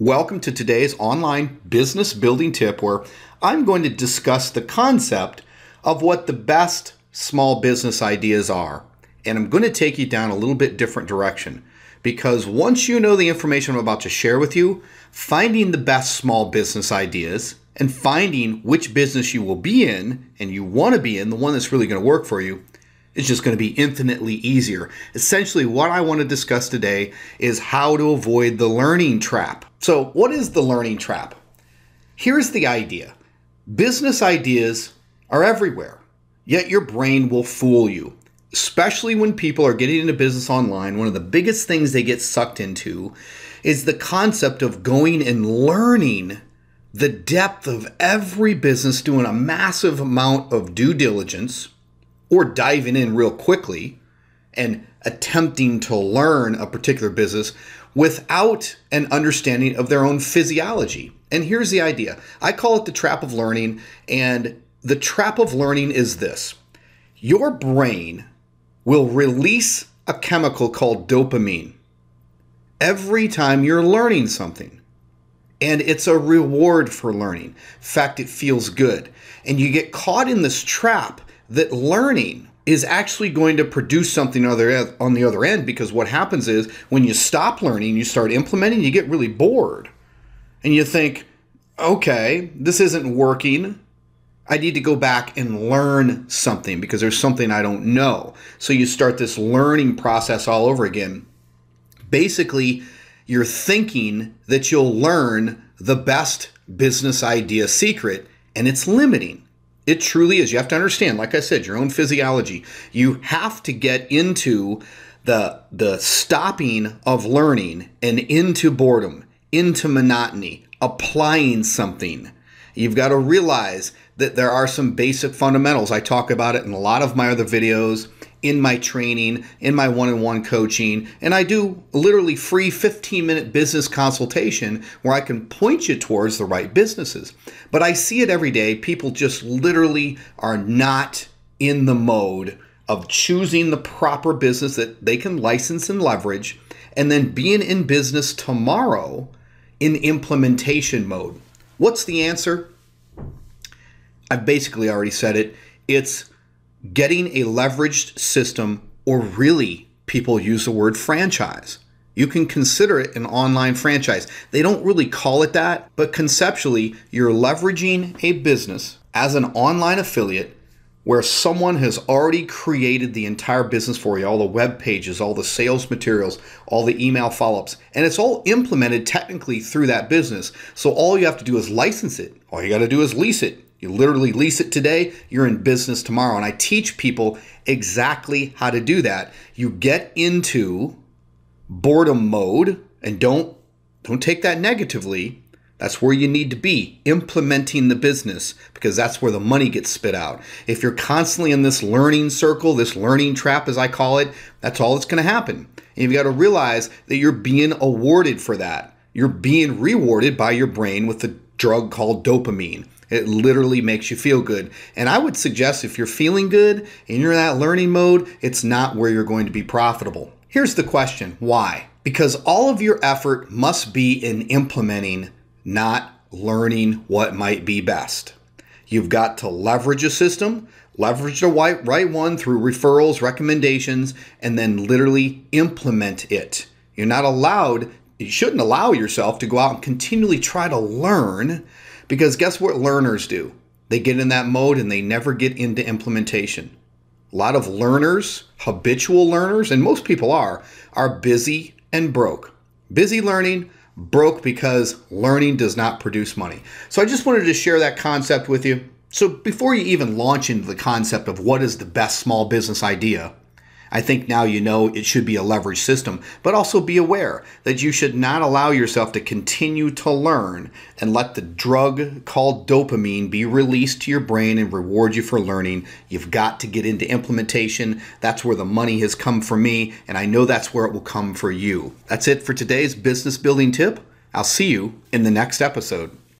Welcome to today's online business building tip where I'm going to discuss the concept of what the best small business ideas are. And I'm going to take you down a little bit different direction because once you know the information I'm about to share with you, finding the best small business ideas and finding which business you will be in and you want to be in, the one that's really going to work for you, it's just going to be infinitely easier. Essentially, what I want to discuss today is how to avoid the learning trap. So what is the learning trap? Here's the idea. Business ideas are everywhere, yet your brain will fool you. Especially when people are getting into business online, one of the biggest things they get sucked into is the concept of going and learning the depth of every business, doing a massive amount of due diligence, or diving in real quickly and attempting to learn a particular business without an understanding of their own physiology. And here's the idea. I call it the trap of learning, and the trap of learning is this. Your brain will release a chemical called dopamine every time you're learning something. And it's a reward for learning. In fact, it feels good. And you get caught in this trap that learning is actually going to produce something on the other end, because what happens is when you stop learning, you start implementing, you get really bored. And you think, okay, this isn't working. I need to go back and learn something because there's something I don't know. So you start this learning process all over again. Basically, you're thinking that you'll learn the best business idea secret, and it's limiting. It truly is. You have to understand, like I said, your own physiology. You have to get into the stopping of learning and into boredom, into monotony, applying something. You've got to realize that there are some basic fundamentals. I talk about it in a lot of my other videos, in my training, in my one-on-one coaching, and I do literally free 15-minute business consultation where I can point you towards the right businesses. But I see it every day. People just literally are not in the mode of choosing the proper business that they can license and leverage, and then being in business tomorrow in implementation mode. What's the answer? I've basically already said it. It's getting a leveraged system, or really people use the word franchise. You can consider it an online franchise. They don't really call it that, but conceptually, you're leveraging a business as an online affiliate where someone has already created the entire business for you, all the web pages, all the sales materials, all the email follow-ups, and it's all implemented technically through that business. So all you have to do is license it. All you got to do is lease it. You literally lease it today, you're in business tomorrow. And I teach people exactly how to do that. You get into boredom mode, and don't take that negatively. That's where you need to be, implementing the business, because that's where the money gets spit out. If you're constantly in this learning circle, this learning trap as I call it, that's all that's going to happen. And you've got to realize that you're being awarded for that. You're being rewarded by your brain with a drug called dopamine. It literally makes you feel good. And I would suggest if you're feeling good and you're in that learning mode, it's not where you're going to be profitable. Here's the question, why? Because all of your effort must be in implementing, not learning what might be best. You've got to leverage a system, leverage the right one through referrals, recommendations, and then literally implement it. You're not allowed, you shouldn't allow yourself to go out and continually try to learn, because guess what learners do? They get in that mode and they never get into implementation. A lot of learners, habitual learners, and most people are busy and broke. Busy learning, broke because learning does not produce money. So I just wanted to share that concept with you. So before you even launch into the concept of what is the best small business idea, I think now you know it should be a leverage system, but also be aware that you should not allow yourself to continue to learn and let the drug called dopamine be released to your brain and reward you for learning. You've got to get into implementation. That's where the money has come for me, and I know that's where it will come for you. That's it for today's business building tip. I'll see you in the next episode.